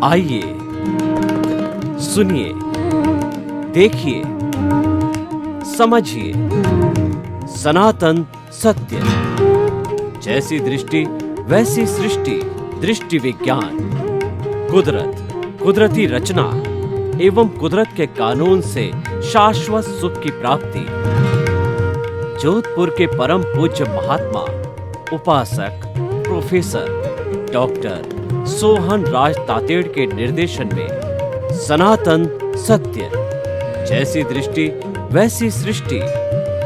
आइए, सुनिए, देखिए, समझिए सनातन सत्य। जैसी दृष्टि वैसी सृष्टि, दृष्टि विज्ञान। कुदरत, कुदरती रचना एवं कुदरत के कानून से शाश्वत सुख की प्राप्ति। जोधपुर के परम पूज्य महात्मा उपासक प्रोफेसर डॉक्टर सोहन राज तातेड़ के निर्देशन में सनातन सत्य। जैसी दृष्टि वैसी सृष्टि,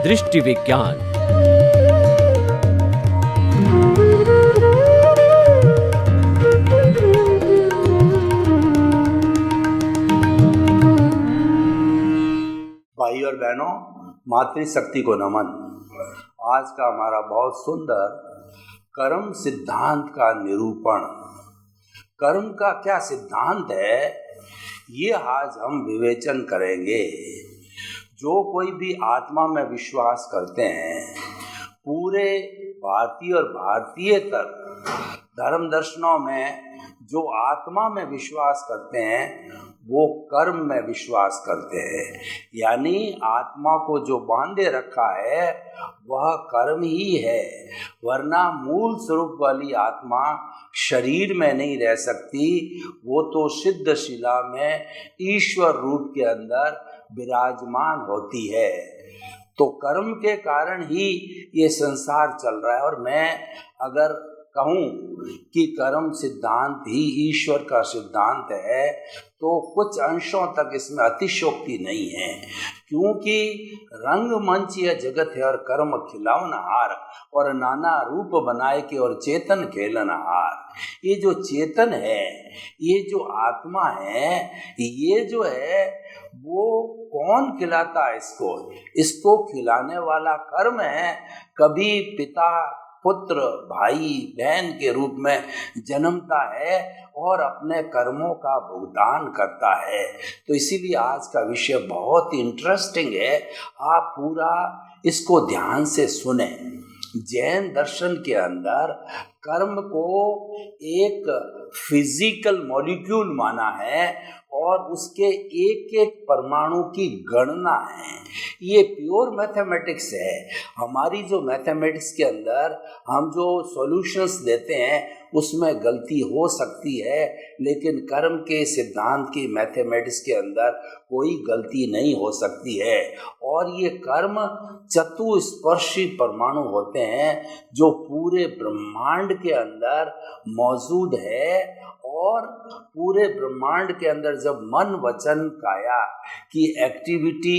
दृष्टि विज्ञान। भाई और बहनों, मातृशक्ति को नमन। आज का हमारा बहुत सुंदर कर्म सिद्धांत का निरूपण। कर्म का क्या सिद्धांत है, ये आज हम विवेचन करेंगे। जो कोई भी आत्मा में विश्वास करते हैं, पूरे भारतीय और भारतीयतर धर्म दर्शनों में जो आत्मा में विश्वास करते हैं वो कर्म में विश्वास करते हैं। यानी आत्मा को जो बांधे रखा है वह कर्म ही है, वरना मूल स्वरूप वाली आत्मा शरीर में नहीं रह सकती। वो तो सिद्ध शिला में ईश्वर रूप के अंदर विराजमान होती है। तो कर्म के कारण ही ये संसार चल रहा है। और मैं अगर कहूँ कि कर्म सिद्धांत ही ईश्वर का सिद्धांत है तो कुछ अंशों तक इसमें अतिशयोक्ति नहीं है, क्योंकि रंगमंच यह जगत है और कर्म खिलौनहार, और नाना रूप बनाए के और चेतन खेलनहार। ये जो चेतन है, ये जो आत्मा है, ये जो है वो कौन खिलाता है इसको खिलाने वाला कर्म है। कभी पिता पुत्र भाई बहन के रूप में जन्मता है और अपने कर्मों का भुगतान करता है। तो इसीलिए आज का विषय बहुत इंटरेस्टिंग है, आप पूरा इसको ध्यान से सुने। जैन दर्शन के अंदर कर्म को एक फिजिकल मॉलिक्यूल माना है और उसके एक एक परमाणु की गणना है। ये प्योर मैथमेटिक्स है। हमारी जो मैथमेटिक्स के अंदर हम जो सॉल्यूशंस देते हैं उसमें गलती हो सकती है, लेकिन कर्म के सिद्धांत की मैथमेटिक्स के अंदर कोई गलती नहीं हो सकती है। और ये कर्म चतुस्पर्शी परमाणु होते हैं जो पूरे ब्रह्मांड के अंदर मौजूद है। और पूरे ब्रह्मांड के अंदर जब मन वचन काया की एक्टिविटी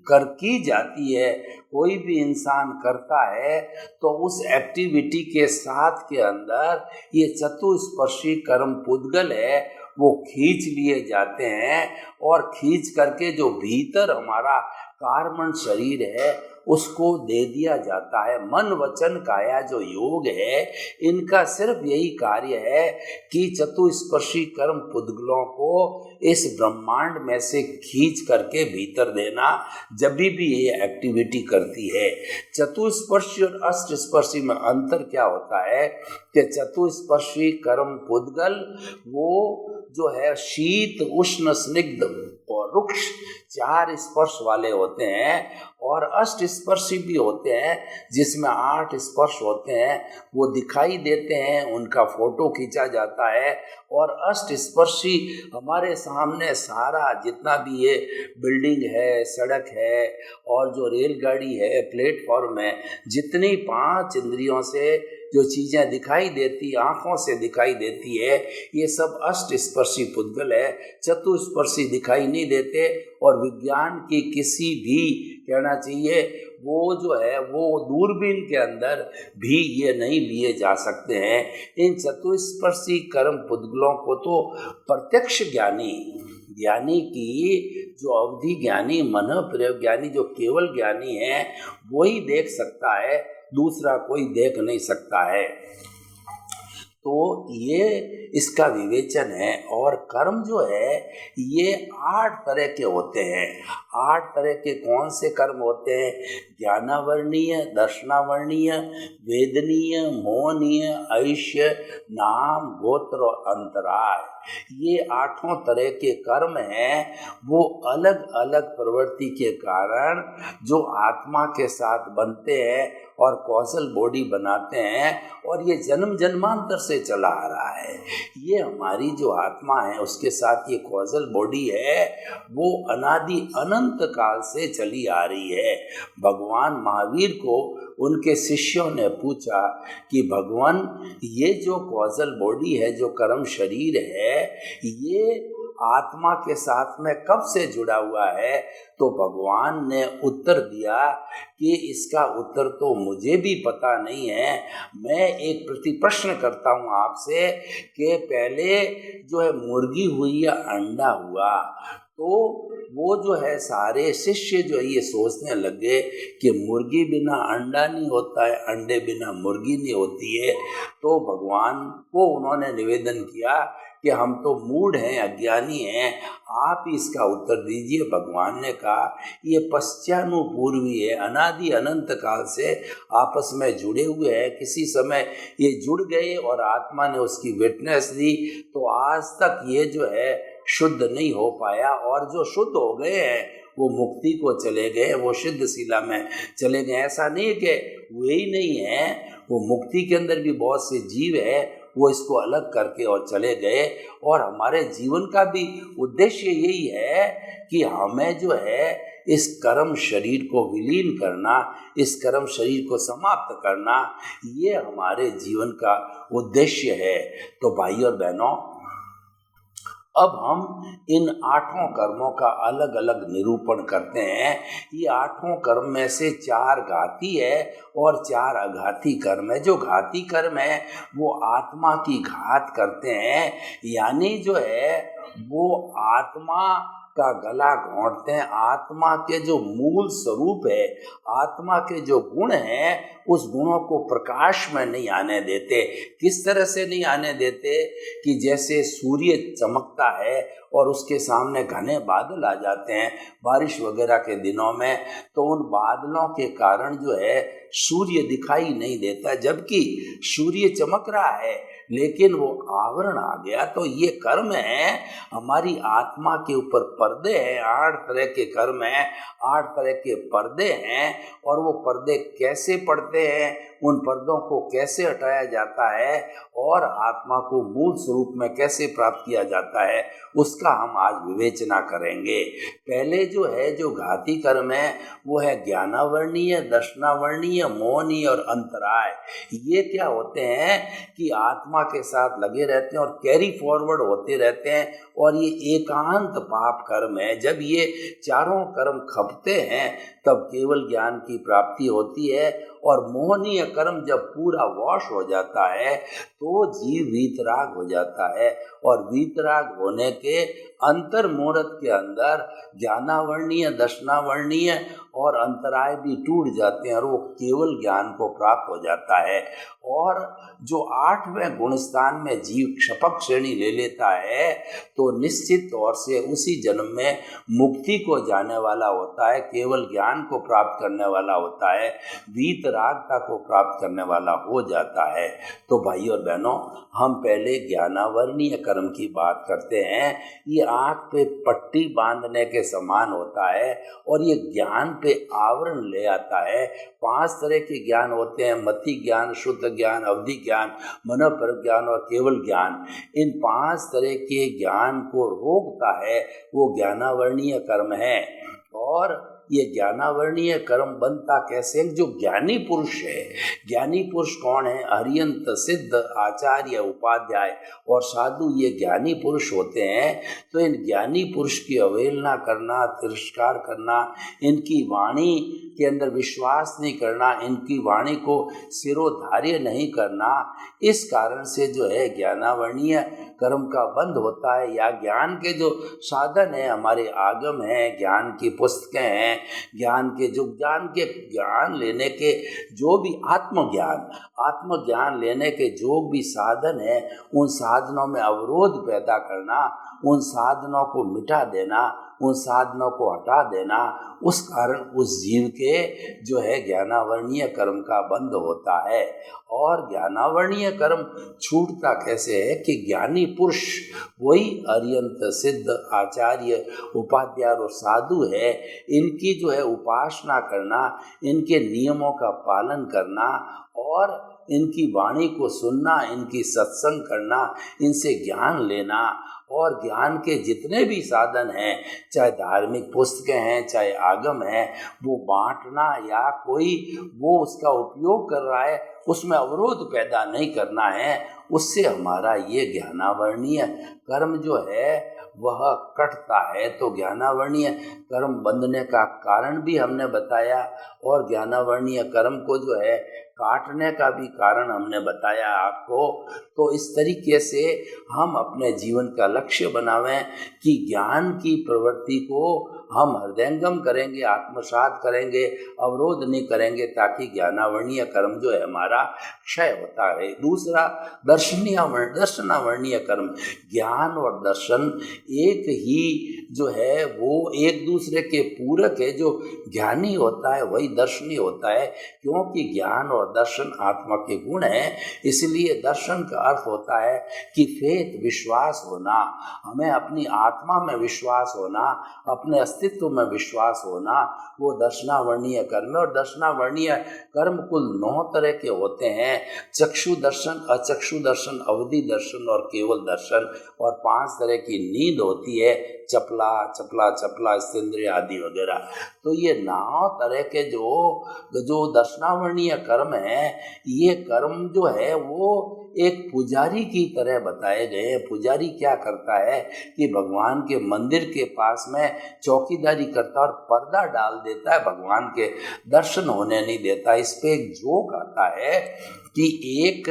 की जाती है, कोई भी इंसान करता है, तो उस एक्टिविटी के साथ के अंदर ये चतुस्पर्शी कर्म पुद्गल है वो खींच लिए जाते हैं। और खींच करके जो भीतर हमारा कार्बन शरीर है उसको दे दिया जाता है। मन वचन काया जो योग है, इनका सिर्फ यही कार्य है कि चतुस्पर्शी कर्म पुद्गलों को इस ब्रह्मांड में से खींच करके भीतर देना, जब भी ये एक्टिविटी करती है। चतुस्पर्शी और अष्टस्पर्शी में अंतर क्या होता है कि चतुस्पर्शी कर्म पुद्गल वो जो है शीत उष्ण स्निग्ध और रुक्ष चार स्पर्श वाले होते हैं, और अष्ट स्पर्शी भी होते हैं जिसमें 8 स्पर्श होते हैं, वो दिखाई देते हैं, उनका फोटो खींचा जाता है। और अष्ट स्पर्शी हमारे सामने सारा जितना भी ये बिल्डिंग है, सड़क है और जो रेलगाड़ी है, प्लेटफॉर्म है, जितनी 5 इंद्रियों से जो चीज़ें दिखाई देती, आँखों से दिखाई देती है, ये सब अष्ट स्पर्शी पुद्गल है। चतुस्पर्शी दिखाई नहीं देते। और विज्ञान की किसी भी कहना चाहिए वो जो है वो दूरबीन के अंदर भी ये नहीं लिए जा सकते हैं। इन चतुस्पर्शी कर्म पुद्गलों को तो प्रत्यक्ष ज्ञानी, यानी कि जो अवधि ज्ञानी, मन प्रयोग ज्ञानी, जो केवल ज्ञानी है वही देख सकता है, दूसरा कोई देख नहीं सकता है। तो ये इसका विवेचन है। और कर्म जो है ये 8 तरह के होते हैं। 8 तरह के कौन से कर्म होते हैं? ज्ञानावर्णीय, दर्शनावर्णीय, वेदनीय, मोहनीय, ऐश्य, नाम, गोत्र और अंतराय। ये आठों तरह के कर्म हैं, वो अलग अलग प्रवृत्ति के कारण जो आत्मा के साथ बनते हैं और कॉजल बॉडी बनाते हैं, और ये जन्म जन्मांतर से चला आ रहा है। ये हमारी जो आत्मा है उसके साथ ये कॉजल बॉडी है, वो अनादि अनंत काल से चली आ रही है। भगवान महावीर को उनके शिष्यों ने पूछा कि भगवान, ये जो कॉजल बॉडी है, जो कर्म शरीर है, ये आत्मा के साथ में कब से जुड़ा हुआ है? तो भगवान ने उत्तर दिया कि इसका उत्तर तो मुझे भी पता नहीं है। मैं एक प्रति प्रश्न करता हूँ आपसे कि पहले जो है मुर्गी हुई या अंडा हुआ? तो वो जो है सारे शिष्य जो है ये सोचने लगे कि मुर्गी बिना अंडा नहीं होता है, अंडे बिना मुर्गी नहीं होती है। तो भगवान को उन्होंने निवेदन किया कि हम तो मूढ़ हैं, अज्ञानी हैं, आप इसका उत्तर दीजिए। भगवान ने कहा ये पश्चानुपूर्वी है, अनादि अनंत काल से आपस में जुड़े हुए हैं। किसी समय ये जुड़ गए और आत्मा ने उसकी विटनेस दी, तो आज तक ये जो है शुद्ध नहीं हो पाया, और जो शुद्ध हो गए हैं वो मुक्ति को चले गए, वो सिद्ध शिला में चले गए। ऐसा नहीं है कि वे ही नहीं है, वो मुक्ति के अंदर भी बहुत से जीव है, वो इसको अलग करके और चले गए। और हमारे जीवन का भी उद्देश्य यही है कि हमें जो है इस कर्म शरीर को विलीन करना, इस कर्म शरीर को समाप्त करना, ये हमारे जीवन का उद्देश्य है। तो भाई और बहनों, अब हम इन आठों कर्मों का अलग अलग निरूपण करते हैं। ये आठों कर्म में से 4 घाती है और 4 अघाती कर्म है। जो घाती कर्म है वो आत्मा की घात करते हैं, यानी जो है वो आत्मा का गला घोंटते हैं। आत्मा के जो मूल स्वरूप है, आत्मा के जो गुण हैं, उस गुणों को प्रकाश में नहीं आने देते। किस तरह से नहीं आने देते? कि जैसे सूर्य चमकता है और उसके सामने घने बादल आ जाते हैं बारिश वगैरह के दिनों में, तो उन बादलों के कारण जो है सूर्य दिखाई नहीं देता, जबकि सूर्य चमक रहा है, लेकिन वो आवरण आ गया। तो ये कर्म है, हमारी आत्मा के ऊपर पर्दे हैं। 8 तरह के कर्म हैं, 8 तरह के पर्दे हैं। और वो पर्दे कैसे पड़ते हैं, उन पर्दों को कैसे हटाया जाता है, और आत्मा को मूल स्वरूप में कैसे प्राप्त किया जाता है, उसका हम आज विवेचना करेंगे। पहले जो है, जो घाती कर्म है, वो है ज्ञानावर्णीय, दर्शनावर्णीय, मोहनीय और अंतराय। ये क्या होते हैं कि आत्मा के साथ लगे रहते हैं और कैरी फॉरवर्ड होते रहते हैं, और ये एकांत पाप कर्म है। जब ये चारों कर्म खपते हैं तब केवल ज्ञान की प्राप्ति होती है। और मोहनीय कर्म जब पूरा वॉश हो जाता है तो जीव वीतराग हो जाता है, और वीतराग होने के अंतर मुहूर्त के अंदर ज्ञानावर्णीय, दर्शनावर्णीय और अंतराय भी टूट जाते हैं, और वो केवल ज्ञान को प्राप्त हो जाता है। और जो 8वें गुणस्थान में जीव क्षपक श्रेणी ले लेता है, तो निश्चित तौर से उसी जन्म में मुक्ति को जाने वाला होता है, केवल ज्ञान को प्राप्त करने वाला होता है, वीतरागता को प्राप्त करने वाला हो जाता है। तो भाई और बहनों, हम पहले ज्ञानावर्णीय कर्म की बात करते हैं। ये आँख पे पट्टी बांधने के समान होता है, और ये ज्ञान पे आवरण ले आता है। 5 तरह के ज्ञान होते हैं: मति ज्ञान, शुद्ध ज्ञान, अवधि ज्ञान, मनोपर ज्ञान और केवल ज्ञान। इन 5 तरह के ज्ञान को रोकता है वो ज्ञानावर्णीय कर्म है। और ये ज्ञानावर्णीय कर्म बनता कैसे? जो ज्ञानी पुरुष है, ज्ञानी पुरुष कौन है? हरियंत, सिद्ध, आचार्य, उपाध्याय और साधु, ये ज्ञानी पुरुष होते हैं। तो इन ज्ञानी पुरुष की अवहेलना करना, तिरस्कार करना, इनकी वाणी के अंदर विश्वास नहीं करना, इनकी वाणी को सिरोधार्य नहीं करना, इस कारण से जो है ज्ञानावर्णीय कर्म का बंध होता है। या ज्ञान के जो साधन है, हमारे आगम हैं, ज्ञान की पुस्तकें हैं, ज्ञान के जो ज्ञान लेने के जो भी आत्मज्ञान लेने के जो भी साधन है, उन साधनों में अवरोध पैदा करना, उन साधनों को मिटा देना, उन साधनों को हटा देना, उस कारण उस जीव के जो है ज्ञानावरणीय कर्म का बंध होता है। और ज्ञानावरणीय कर्म छूटता कैसे है कि ज्ञानी पुरुष वही अरियंत सिद्ध आचार्य उपाध्याय और साधु है, इनकी जो है उपासना करना, इनके नियमों का पालन करना और इनकी वाणी को सुनना, इनकी सत्संग करना, इनसे ज्ञान लेना और ज्ञान के जितने भी साधन हैं, चाहे धार्मिक पुस्तकें हैं, चाहे आगम है, वो बांटना या कोई वो उसका उपयोग कर रहा है उसमें अवरोध पैदा नहीं करना है। उससे हमारा ये ज्ञानावरणीय कर्म जो है वह कटता है। तो ज्ञानावरणीय कर्म बंधने का कारण भी हमने बताया और ज्ञानावरणीय कर्म को जो है काटने का भी कारण हमने बताया आपको। तो इस तरीके से हम अपने जीवन का लक्ष्य बनावें कि ज्ञान की प्रवृत्ति को हम हृदयंगम करेंगे, आत्मसात करेंगे, अवरोध नहीं करेंगे, ताकि ज्ञानावरणीय कर्म जो है हमारा क्षय होता है। दूसरा दर्शनावरणीय कर्म, ज्ञान और दर्शन एक ही जो है वो एक दूसरे के पूरक है। जो ज्ञानी होता है वही दर्शनी होता है, क्योंकि ज्ञान और दर्शन आत्मा के गुण हैं। इसलिए दर्शन का अर्थ होता है कि फेथ, विश्वास होना, हमें अपनी आत्मा में विश्वास होना, अपने अस्तित्व में विश्वास होना, वो दर्शनावरणीय कर्म है। और दर्शनावरणीय कर्म कुल 9 तरह के होते हैं, चक्षु दर्शन, अचक्षु दर्शन, अवधि दर्शन और केवल दर्शन। और 5 तरह की नींद होती है, चपला चपला चपला, स्तेंद्रिय आदि वगैरह। तो ये 9 तरह के जो दर्शनावरणीय कर्म है, ये कर्म जो है वो एक पुजारी की तरह बताए गए हैं। पुजारी क्या करता है कि भगवान के मंदिर के पास में चौकीदारी करता और पर्दा डाल देता है, भगवान के दर्शन होने नहीं देता। इस पे एक जोक आता है कि एक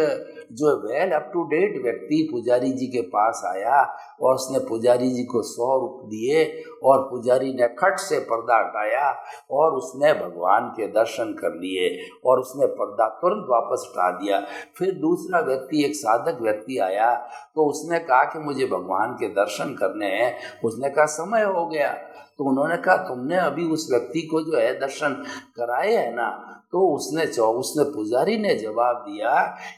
जो वेल अप टू डेट व्यक्ति पुजारी जी के पास आया और उसने पुजारी जी को 100 रुपये दिए और पुजारी ने खट से पर्दा हटाया और उसने भगवान के दर्शन कर लिए और उसने पर्दा तुरंत वापस हटा दिया। फिर दूसरा व्यक्ति, एक साधक व्यक्ति आया तो उसने कहा कि मुझे भगवान के दर्शन करने हैं। उसने कहा समय हो गया। तो उन्होंने कहा तुमने अभी उस व्यक्ति को जो है दर्शन कराए है ना? तो उसने पुजारी ने जवाब दिया,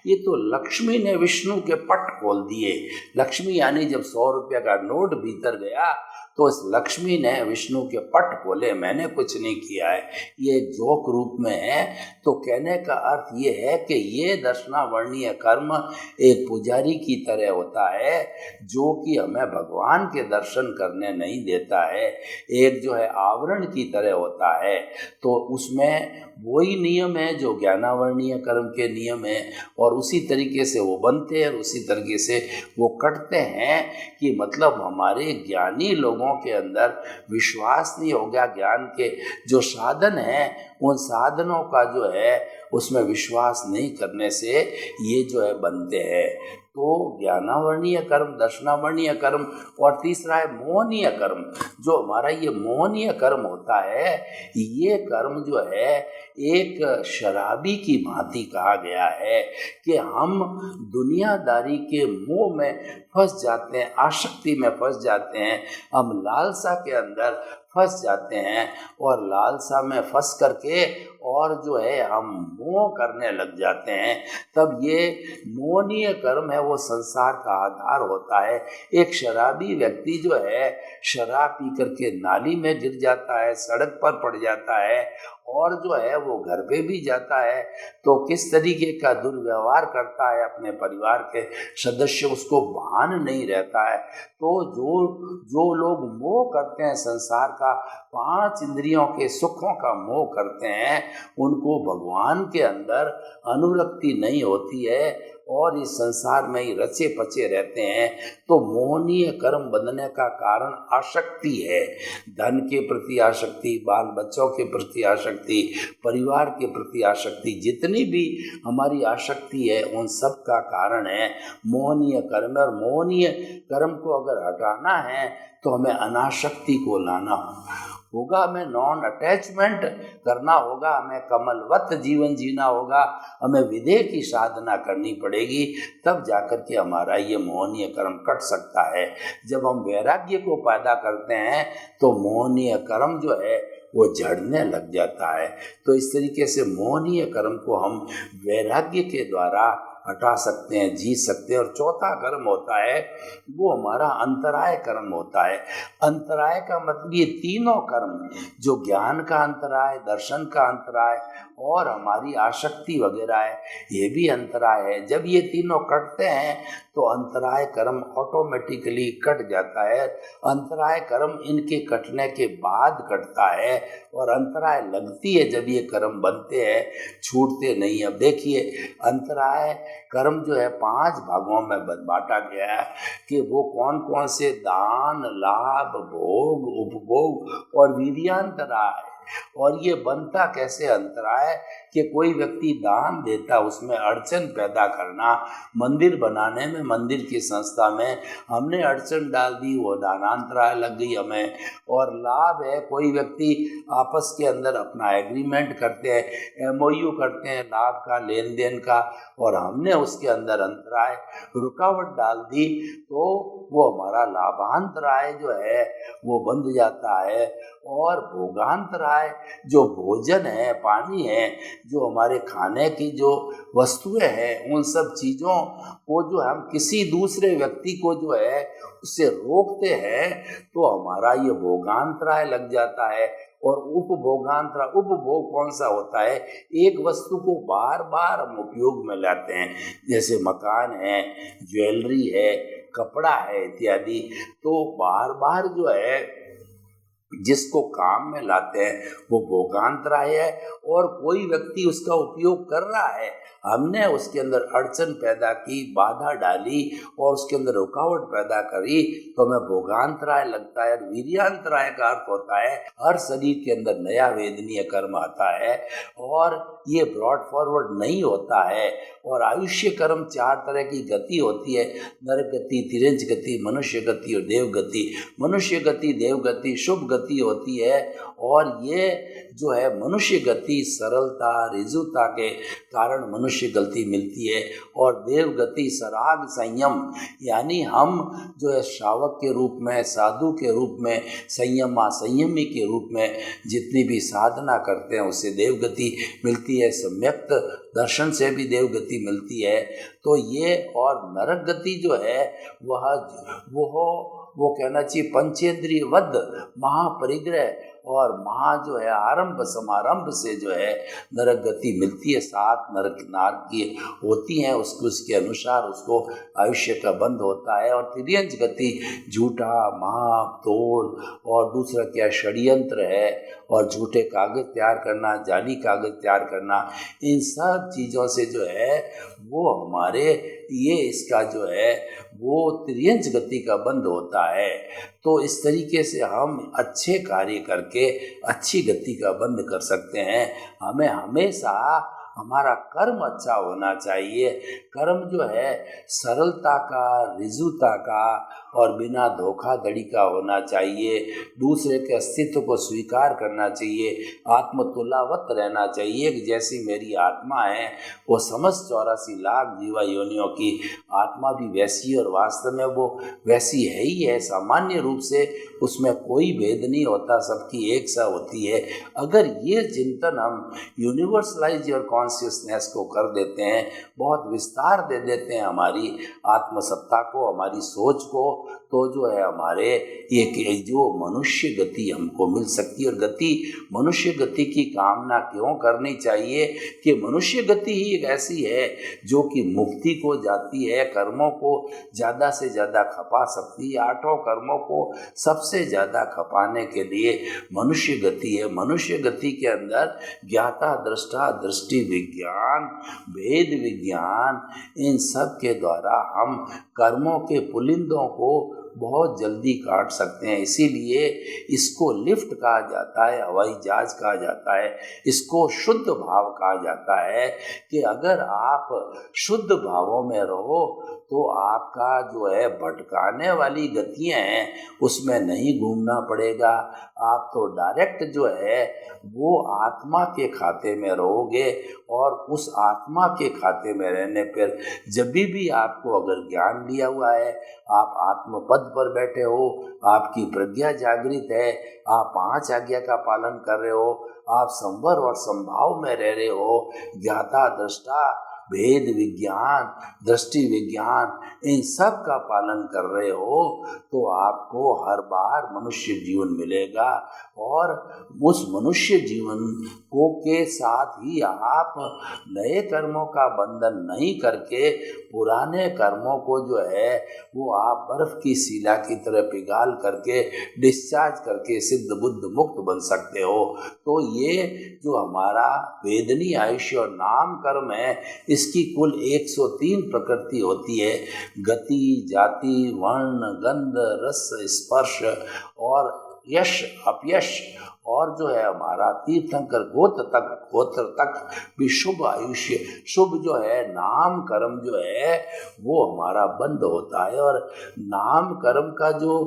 ये तो लक्ष्मी ने विष्णु के पट खोल दिए। लक्ष्मी यानी जब 100 रुपये का नोट भीतर गया तो इस लक्ष्मी ने विष्णु के पट खोले, मैंने कुछ नहीं किया है। ये जोक रूप में है। तो कहने का अर्थ ये है कि ये दर्शनावरणीय कर्म एक पुजारी की तरह होता है जो कि हमें भगवान के दर्शन करने नहीं देता है, एक जो है आवरण की तरह होता है। तो उसमें वही नियम है जो ज्ञानावरणीय कर्म के नियम है और उसी तरीके से वो बनते हैं और उसी तरीके से वो कटते हैं। कि मतलब हमारे ज्ञानी लोगों के अंदर विश्वास नहीं हो गया, ज्ञान के जो साधन हैं उन साधनों का जो है उसमें विश्वास नहीं करने से ये जो है बनते हैं। तो ज्ञानावरणीय कर्म, दर्शनावरणीय कर्म और तीसरा है मोहनीय कर्म। जो हमारा ये मोहनीय कर्म होता है, ये कर्म जो है एक शराबी की भांति कहा गया है कि हम दुनियादारी के मोह में फंस जाते हैं, आसक्ति में फंस जाते हैं, हम लालसा के अंदर फंस जाते हैं और लालसा में फंस करके और जो है हम मोह करने लग जाते हैं। तब ये मोहनीय कर्म है वो संसार का आधार होता है। एक शराबी व्यक्ति जो है शराब पी करके नाली में गिर जाता है, सड़क पर पड़ जाता है और जो है वो घर पे भी जाता है तो किस तरीके का दुर्व्यवहार करता है अपने परिवार के सदस्य, उसको भान नहीं रहता है। तो जो लोग मोह करते हैं संसार का, 5 इंद्रियों के सुखों का मोह करते हैं, उनको भगवान के अंदर अनुरक्ति नहीं होती है और इस संसार में ही रचे पचे रहते हैं। तो मोहनीय कर्म बंधने का कारण आसक्ति है। धन के प्रति आसक्ति, बाल बच्चों के प्रति आसक्ति, परिवार के प्रति आसक्ति, जितनी भी हमारी आसक्ति है उन सब का कारण है मोहनीय कर्म। और मोहनीय कर्म को अगर हटाना है तो हमें अनासक्ति को लाना होगा, हमें नॉन अटैचमेंट करना होगा, हमें कमलवत जीवन जीना होगा, हमें विदेह की साधना करनी पड़ेगी, तब जाकर के हमारा ये मोहनीय कर्म कट सकता है। जब हम वैराग्य को पैदा करते हैं तो मोहनीय कर्म जो है वो झड़ने लग जाता है। तो इस तरीके से मोहनीय कर्म को हम वैराग्य के द्वारा हटा सकते हैं, जीत सकते हैं। और चौथा कर्म होता है वो हमारा अंतराय कर्म होता है। अंतराय का मतलब ये तीनों कर्म, जो ज्ञान का अंतराय, दर्शन का अंतराय और हमारी आसक्ति वगैरह है, ये भी अंतराय है। जब ये तीनों कटते हैं तो अंतराय कर्म ऑटोमेटिकली कट जाता है। अंतराय कर्म इनके कटने के बाद कटता है और अंतराय लगती है जब ये कर्म बनते हैं, छूटते नहीं। अब देखिए, अंतराय कर्म जो है 5 भागों में बांटा गया है कि वो कौन कौन से: दान, लाभ, भोग, उपभोग और वीर्यांतराय। और ये बनता कैसे अंतराय कि कोई व्यक्ति दान देता, उसमें अड़चन पैदा करना, मंदिर बनाने में, मंदिर की संस्था में हमने अड़चन डाल दी, वो दानांतराय लग गई हमें। और लाभ है, कोई व्यक्ति आपस के अंदर अपना एग्रीमेंट करते हैं, एमओयू करते हैं लाभ का, लेन देन का, और हमने उसके अंदर अंतराय, रुकावट डाल दी, तो वो हमारा लाभांतराय जो है वो बंध जाता है। और भोगांतराय, जो भोजन है, पानी है, जो हमारे खाने की जो वस्तुएं हैं, उन सब चीज़ों को जो हम किसी दूसरे व्यक्ति को जो है उससे रोकते हैं, तो हमारा ये भोगांतराय लग जाता है। और उपभोगांतराय, उपभोग कौन सा होता है? एक वस्तु को बार बार हम उपयोग में लाते हैं, जैसे मकान है, ज्वेलरी है, कपड़ा है इत्यादि। तो बार बार जो है जिसको काम में लाते हैं वो भोगांतराय है। और कोई व्यक्ति उसका उपयोग कर रहा है, हमने उसके अंदर अड़चन पैदा की, बाधा डाली और उसके अंदर रुकावट पैदा करी, तो हमें भोगांतराय लगता है। वीर्यांतराय का अर्थ होता है हर शरीर के अंदर नया वेदनीय कर्म आता है और ये ब्रॉड फॉरवर्ड नहीं होता है। और आयुष्य कर्म 4 तरह की गति होती है: नरक गति, तिरंज गति, मनुष्य गति और देव गति। मनुष्य गति, देव गति शुभ गति होती है, और ये जो है मनुष्य गति सरलता, रिजुता के कारण मनुष्य गति मिलती है। और देव गति सराग, संयम, यानी हम जो है श्रावक के रूप में, साधु के रूप में, संयमी के रूप में जितनी भी साधना करते हैं उससे देव गति मिलती है। सम्यक्त दर्शन से भी देव गति मिलती है। तो ये, और नरक गति जो है वो कहना चाहिए पंचेंद्रिय वध, महापरिग्रह और जो है आरंभ समारंभ से जो है नरक गति मिलती है। 7 नरक नारक की होती हैं, उसके अनुसार उसको आयुष्य का बंध होता है। और तिर्यंज गति झूठा, माप तोल और दूसरा क्या षड्यंत्र है, और झूठे कागज तैयार करना, जाली कागज तैयार करना, इन सब चीज़ों से जो है वो हमारे इसका जो है वो तिर्यंज गति का बंध होता है। तो इस तरीके से हम अच्छे कार्य करके अच्छी गति का बंध कर सकते हैं। हमें हमेशा हमारा कर्म अच्छा होना चाहिए। कर्म जो है सरलता का, रिजुता का और बिना धोखाधड़ी का होना चाहिए। दूसरे के अस्तित्व को स्वीकार करना चाहिए, आत्मतुलावत रहना चाहिए कि जैसी मेरी आत्मा है वो समस्त 84 लाख जीवा योनियों की आत्मा भी वैसी, और वास्तव में वो वैसी है ही है। सामान्य रूप से उसमें कोई भेद नहीं होता, सबकी एक सा होती है। अगर ये चिंतन हम यूनिवर्सलाइज योर कॉन्शियसनेस को कर देते हैं, बहुत विस्तार दे देते हैं हमारी आत्मसत्ता को, हमारी सोच को, तो जो है हमारे ये जो मनुष्य गति हमको मिल सकती है। और गति, मनुष्य गति की कामना क्यों करनी चाहिए कि मनुष्य गति ही एक ऐसी है जो कि मुक्ति को जाती है, कर्मों को ज़्यादा से ज़्यादा खपा सकती है। 8 कर्मों को सबसे ज़्यादा खपाने के लिए मनुष्य गति है। मनुष्य गति के अंदर ज्ञाता, दृष्टा, दृष्टि विज्ञान, भेद विज्ञान, इन सब के द्वारा हम कर्मों के पुलिंदों को बहुत जल्दी काट सकते हैं। इसीलिए इसको लिफ्ट कहा जाता है, हवाई जहाज कहा जाता है, इसको शुद्ध भाव कहा जाता है कि अगर आप शुद्ध भावों में रहो तो आपका जो है भटकाने वाली गतियाँ हैं उसमें नहीं घूमना पड़ेगा। आप तो डायरेक्ट जो है वो आत्मा के खाते में रहोगे, और उस आत्मा के खाते में रहने पर जब भी आपको अगर ज्ञान लिया हुआ है, आप आत्मपद पर बैठे हो, आपकी प्रज्ञा जागृत है, आप 5 आज्ञा का पालन कर रहे हो, आप संवर और संभाव में रह रहे हो, ज्ञाता दृष्टा भेद विज्ञान दृष्टि विज्ञान इन सब का पालन कर रहे हो, तो आपको हर बार मनुष्य जीवन मिलेगा। और उस मनुष्य जीवन को के साथ ही आप नए कर्मों का बंधन नहीं करके पुराने कर्मों को जो है वो आप बर्फ की शिला की तरह पिघाल करके डिस्चार्ज करके सिद्ध बुद्ध मुक्त बन सकते हो। तो ये जो हमारा वेदनी आयुष्य और नाम कर्म है, इसकी कुल 103 प्रकृति होती है। गति, जाति, वर्ण, गंध, रस, स्पर्श और यश अपयश, और जो है हमारा तीर्थंकर गोत्र तक भी शुभ आयुष्य, शुभ जो है नाम कर्म जो है वो हमारा बंद होता है। और नाम कर्म का जो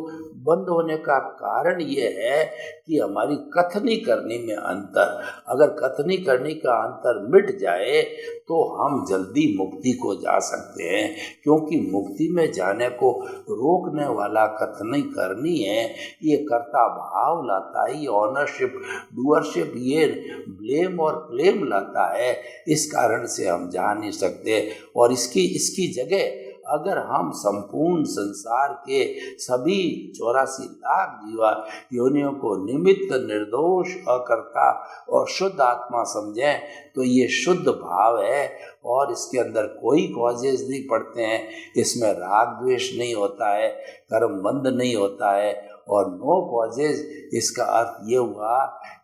बंद होने का कारण ये है कि हमारी कथनी करनी में अंतर, अगर कथनी करनी का अंतर मिट जाए तो हम जल्दी मुक्ति को जा सकते हैं, क्योंकि मुक्ति में जाने को रोकने वाला कथनी करनी है, ये कर्ता भाव लाता है, ये ऑनरशिप डूअरशिप, ये ब्लेम और क्लेम लाता है। इस कारण से हम जा नहीं सकते। और इसकी जगह अगर हम संपूर्ण संसार के सभी 84 लाख जीवा योनियों को निमित्त, निर्दोष, अकर्ता और शुद्ध आत्मा समझें, तो ये शुद्ध भाव है और इसके अंदर कोई कॉजेज नहीं पड़ते हैं, इसमें राग द्वेष नहीं होता है, कर्म बंध नहीं होता है, और नो कॉजेज, इसका अर्थ ये हुआ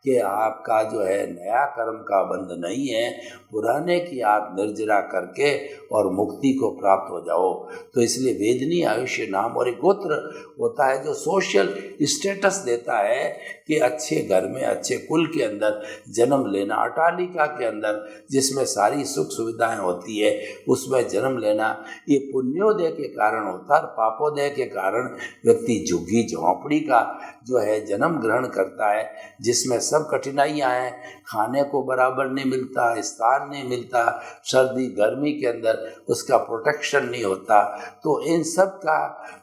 कि आपका जो है नया कर्म का बंध नहीं है, पुराने की आप निर्जरा करके और मुक्ति को प्राप्त हो जाओ। तो इसलिए वेदनी आयुष्य नाम और एक गोत्र होता है जो सोशल स्टेटस देता है कि अच्छे घर में अच्छे कुल के अंदर जन्म लेना, अटालिका के अंदर जिसमें सारी सुख सुविधाएं होती है उसमें जन्म लेना, ये पुण्योदय के कारण होता है। पापोदय के कारण व्यक्ति झुग्गी झोंपड़ी का जो है जन्म ग्रहण करता है, जिसमें सब कठिनाइयां हैं, खाने को बराबर नहीं मिलता, स्थान नहीं मिलता, सर्दी गर्मी के अंदर उसका प्रोटेक्शन नहीं होता। तो इन सब का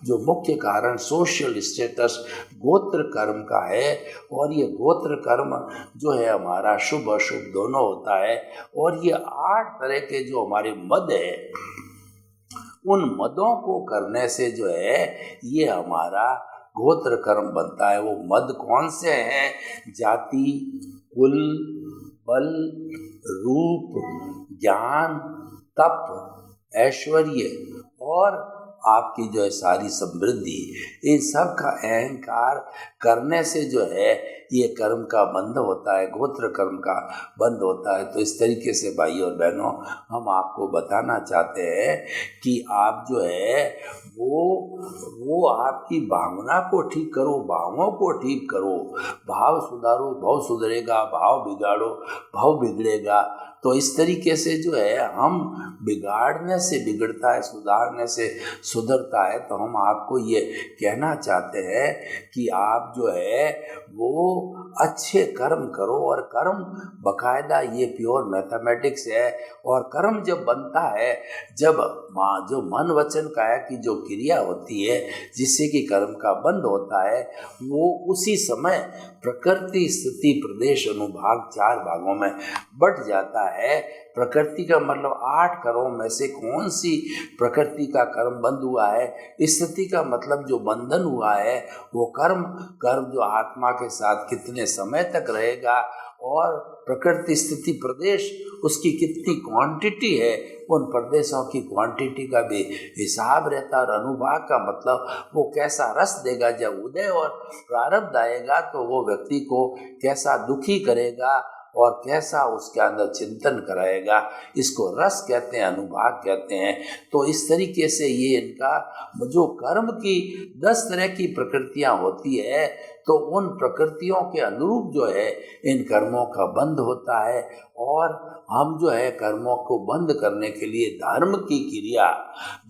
जो मुख्य कारण सोशल स्टेटस गोत्र कर्म का है, और ये गोत्र कर्म जो है हमारा शुभ अशुभ दोनों होता है। और ये 8 तरह के जो हमारे मद है, उन मदों को करने से जो है ये हमारा गोत्र कर्म बनता है। वो मद कौन से हैं? जाति, कुल, बल, रूप, ज्ञान, तप, ऐश्वर्य और आपकी जो है सारी समृद्धि, इन सब का अहंकार करने से जो है ये कर्म का बंध होता है, गोत्र कर्म का बंध होता है। तो इस तरीके से भाई और बहनों, हम आपको बताना चाहते हैं कि आप जो है वो आपकी भावना को ठीक करो, भावों को ठीक करो, भाव सुधारो, भाव सुधरेगा, भाव बिगाड़ो, भाव बिगड़ेगा। तो इस तरीके से जो है हम बिगाड़ने से बिगड़ता है, सुधारने से सुधरता है। तो हम आपको ये कहना चाहते हैं कि आप जो है वो अच्छे कर्म करो, और कर्म बकायदा ये प्योर मैथमेटिक्स है। और कर्म जब बनता है, जब जो मन वचन काया की जो क्रिया होती है जिससे कि कर्म का बंध होता है, वो उसी समय प्रकृति स्थिति प्रदेश अनुभाग 4 भागों में बट जाता है। प्रकृति का मतलब 8 कर्मों में से कौन सी प्रकृति का कर्म बंद हुआ है, स्थिति का मतलब जो बंधन हुआ है वो कर्म जो आत्मा के साथ कितने समय तक रहेगा, और प्रकृति स्थिति प्रदेश उसकी कितनी क्वांटिटी है, उन प्रदेशों की क्वांटिटी का भी हिसाब रहता है। और अनुभाग का मतलब वो कैसा रस देगा, जब उदय और प्रारब्ध आएगा तो वो व्यक्ति को कैसा दुखी करेगा और कैसा उसके अंदर चिंतन कराएगा, इसको रस कहते हैं, अनुभाग कहते हैं। तो इस तरीके से ये इनका जो कर्म की 10 तरह की प्रकृतियां होती है, तो उन प्रकृतियों के अनुरूप जो है इन कर्मों का बंध होता है। और हम जो है कर्मों को बंद करने के लिए धर्म की क्रिया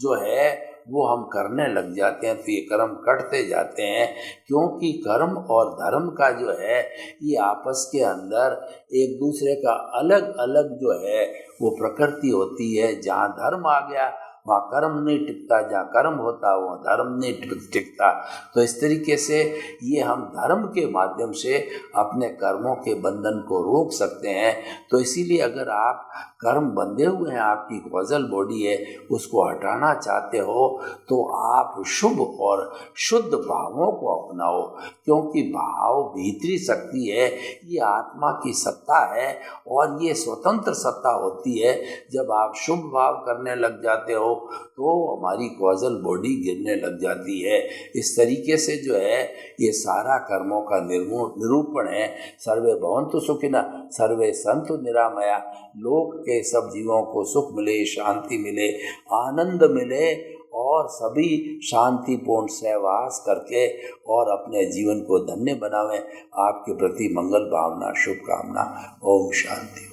जो है वो हम करने लग जाते हैं, तो ये कर्म कटते जाते हैं। क्योंकि कर्म और धर्म का जो है ये आपस के अंदर एक दूसरे का अलग अलग जो है वो प्रकृति होती है। जहाँ धर्म आ गया वहाँ कर्म नहीं टिकता, जहाँ कर्म होता वहाँ धर्म नहीं टिकता। तो इस तरीके से ये हम धर्म के माध्यम से अपने कर्मों के बंधन को रोक सकते हैं। तो इसीलिए अगर आप कर्म बंधे हुए हैं, आपकी कॉजल बॉडी है, उसको हटाना चाहते हो तो आप शुभ और शुद्ध भावों को अपनाओ। क्योंकि भाव भीतरी शक्ति है, ये आत्मा की सत्ता है और ये स्वतंत्र सत्ता होती है। जब आप शुभ भाव करने लग जाते हो तो हमारी कॉजल बॉडी गिरने लग जाती है। इस तरीके से जो है ये सारा कर्मों का निरूपण है। सर्वे भवन्तु सुखिनः, सर्वे सन्तु निरामया। लोक के सब जीवों को सुख मिले, शांति मिले, आनंद मिले और सभी शांतिपूर्ण सहवास करके और अपने जीवन को धन्य बनावें। आपके प्रति मंगल भावना, शुभकामना। ओम शांति।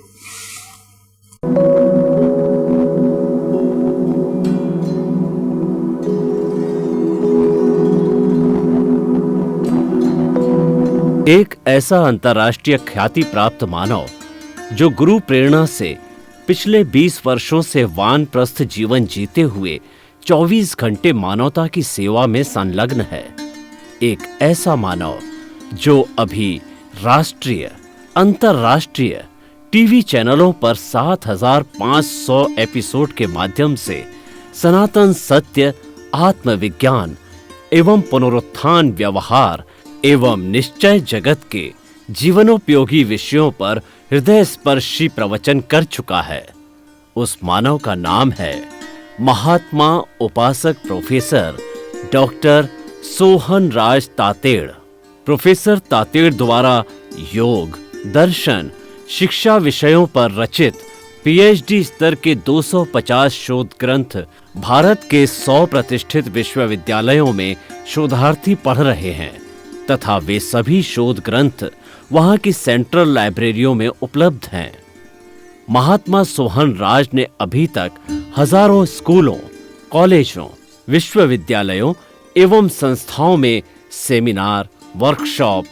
एक ऐसा अंतर्राष्ट्रीय ख्याति प्राप्त मानव जो गुरु प्रेरणा से पिछले 20 वर्षों से वानप्रस्थ जीवन जीते हुए 24 घंटे मानवता की सेवा में संलग्न है। एक ऐसा मानव जो अभी राष्ट्रीय, अंतर्राष्ट्रीय टीवी चैनलों पर 7,500 एपिसोड के माध्यम से सनातन सत्य, आत्मविज्ञान एवं पुनरुत्थान, व्यवहार एवं निश्चय जगत के जीवनोपयोगी विषयों पर हृदय स्पर्शी प्रवचन कर चुका है। उस मानव का नाम है महात्मा उपासक प्रोफेसर डॉक्टर सोहन राज तातेड़। प्रोफेसर तातेड़ द्वारा योग, दर्शन, शिक्षा विषयों पर रचित पीएचडी स्तर के 250 शोध ग्रंथ भारत के 100 प्रतिष्ठित विश्वविद्यालयों में शोधार्थी पढ़ रहे हैं तथा वे सभी शोध ग्रंथ वहां की सेंट्रल लाइब्रेरियों में उपलब्ध हैं। महात्मा सोहन राज ने अभी तक हजारों स्कूलों, कॉलेजों, विश्वविद्यालयों एवं संस्थाओं में सेमिनार, वर्कशॉप,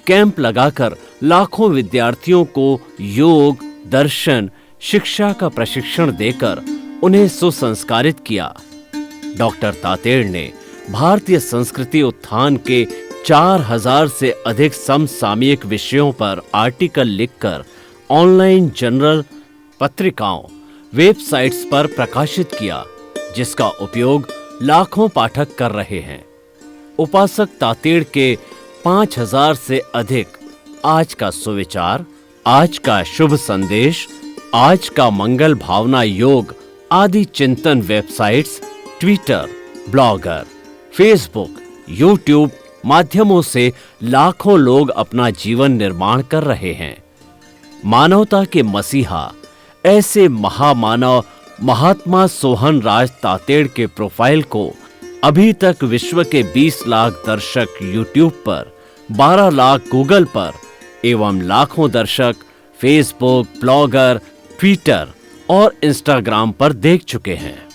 कैंप लगाकर लाखों विद्यार्थियों को योग, दर्शन, शिक्षा का प्रशिक्षण देकर उन्हें सुसंस्कारित किया। डॉक्टर तातेड़ ने भारतीय संस्कृति उत्थान के 4000 से अधिक समसामयिक विषयों पर आर्टिकल लिखकर ऑनलाइन जर्नल, पत्रिकाओं, वेबसाइट्स पर प्रकाशित किया, जिसका उपयोग लाखों पाठक कर रहे हैं। उपासक तातेड़ के 5000 से अधिक आज का सुविचार, आज का शुभ संदेश, आज का मंगल भावना योग आदि चिंतन websites, Twitter, blogger, Facebook, YouTube माध्यमों से लाखों लोग अपना जीवन निर्माण कर रहे हैं। मानवता के मसीहा ऐसे महामानव महात्मा सोहन राज तातेड़ के प्रोफाइल को अभी तक विश्व के 20 लाख दर्शक यूट्यूब पर, 12 लाख गूगल पर एवं लाखों दर्शक फेसबुक, ब्लॉगर, ट्विटर और इंस्टाग्राम पर देख चुके हैं।